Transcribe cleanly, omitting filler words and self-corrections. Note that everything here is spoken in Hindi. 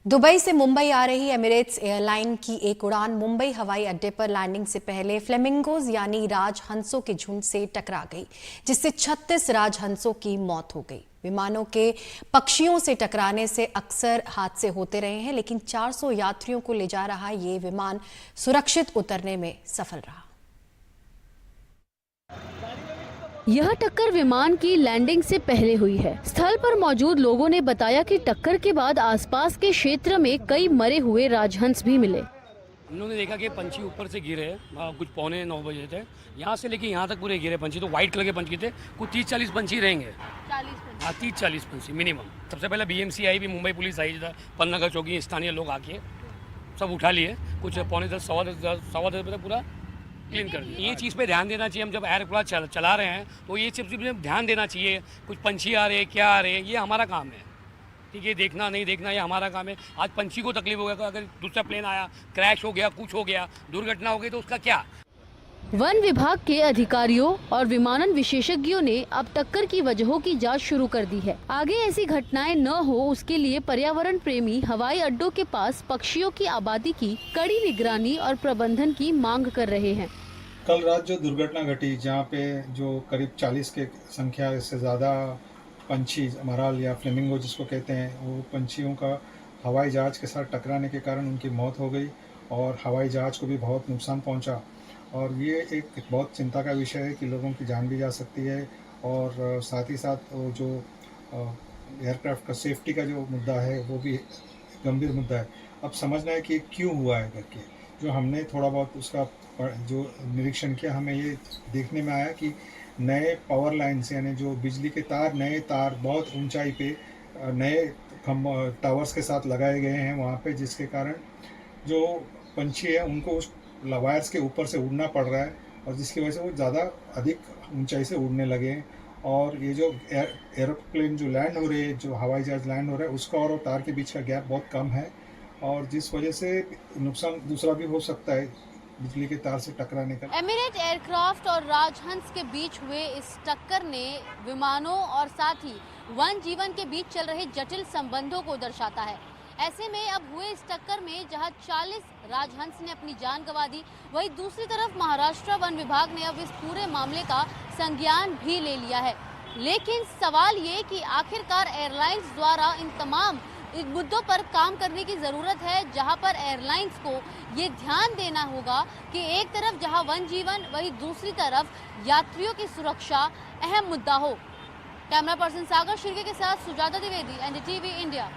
दुबई से मुंबई आ रही एमिरेट्स एयरलाइन की एक उड़ान मुंबई हवाई अड्डे पर लैंडिंग से पहले फ्लेमिंगोज यानी राजहंसों के झुंड से टकरा गई, जिससे 36 राजहंसों की मौत हो गई। विमानों के पक्षियों से टकराने से अक्सर हादसे होते रहे हैं, लेकिन 400 यात्रियों को ले जा रहा ये विमान सुरक्षित उतरने में सफल रहा। यह टक्कर विमान की लैंडिंग से पहले हुई है। स्थल पर मौजूद लोगों ने बताया कि टक्कर के बाद आसपास के क्षेत्र में कई मरे हुए राजहंस भी मिले। हम लोगों ने देखा कि पंछी ऊपर से गिरे, कुछ 8:45 बजे थे, यहाँ से लेके यहाँ तक पूरे गिरे पंछी। तो व्हाइट कलर के पंछी थे, कुछ 30-40 पंछी रहेंगे। 30-40 पंछी मिनिमम। सबसे पहले BMC आई भी, मुंबई पुलिस आई, पन्नागर चौकी स्थानीय लोग आके सब उठा लिए। कुछ 9:45 सवा 10 बजे पूरा क्लीन कर दिया। ये चीज़ पे ध्यान देना चाहिए। हम जब एयरक्राफ्ट चला रहे हैं तो ये चीज़ पे ध्यान देना चाहिए। कुछ पंछी आ रहे हैं, क्या आ रहे हैं, ये हमारा काम है। ठीक है, देखना नहीं देखना ये हमारा काम है। आज पंछी को तकलीफ हो गया, तो अगर दूसरा प्लेन आया, क्रैश हो गया, कुछ हो गया, दुर्घटना हो गई, तो उसका क्या। वन विभाग के अधिकारियों और विमानन विशेषज्ञों ने अब टक्कर की वजहों की जांच शुरू कर दी है। आगे ऐसी घटनाएं न हो, उसके लिए पर्यावरण प्रेमी हवाई अड्डों के पास पक्षियों की आबादी की कड़ी निगरानी और प्रबंधन की मांग कर रहे हैं। कल रात जो दुर्घटना घटी, जहां पे जो करीब 40 के संख्या से ज़्यादा पंछी, मराल या फ्लेमिंगो जिसको कहते हैं, वो पंछियों का हवाई जहाज़ के साथ टकराने के कारण उनकी मौत हो गई और हवाई जहाज़ को भी बहुत नुकसान पहुंचा। और ये एक बहुत चिंता का विषय है कि लोगों की जान भी जा सकती है और साथ ही साथ वो जो एयरक्राफ्ट का सेफ्टी का जो मुद्दा है वो भी गंभीर मुद्दा है। अब समझना है कि क्यों हुआ है करके। जो हमने थोड़ा बहुत उसका जो निरीक्षण किया, हमें ये देखने में आया कि नए पावर लाइन्स यानी जो बिजली के तार, नए तार बहुत ऊंचाई पे नए टावर्स के साथ लगाए गए हैं वहाँ पे, जिसके कारण जो पंछी है उनको उस वायर्स के ऊपर से उड़ना पड़ रहा है और जिसकी वजह से वो ज़्यादा अधिक ऊंचाई से उड़ने लगे हैं। और ये जो एरोप्लेन जो लैंड हो रही है, जो हवाई जहाज़ लैंड हो रहा है, उसका और तार के बीच का गैप बहुत कम है और जिस वजह से नुकसान दूसरा भी हो सकता है, बिजली के तार से टकराने का। एमिरेट एयरक्राफ्ट और राजहंस के बीच हुए इस टक्कर ने विमानों और साथ ही वन जीवन के बीच चल रहे जटिल संबंधों को दर्शाता है। ऐसे में अब हुए इस टक्कर में जहां 40 राजहंस ने अपनी जान गंवा दी, वहीं दूसरी तरफ महाराष्ट्र वन विभाग ने अब इस पूरे मामले का संज्ञान भी ले लिया है। लेकिन सवाल ये कि आखिरकार एयरलाइंस द्वारा इन तमाम मुद्दों पर काम करने की जरूरत है, जहां पर एयरलाइंस को ये ध्यान देना होगा कि एक तरफ जहां वन जीवन, वहीं दूसरी तरफ यात्रियों की सुरक्षा अहम मुद्दा हो। कैमरा पर्सन सागर शिर्के के साथ सुजाता द्विवेदी, NDTV इंडिया।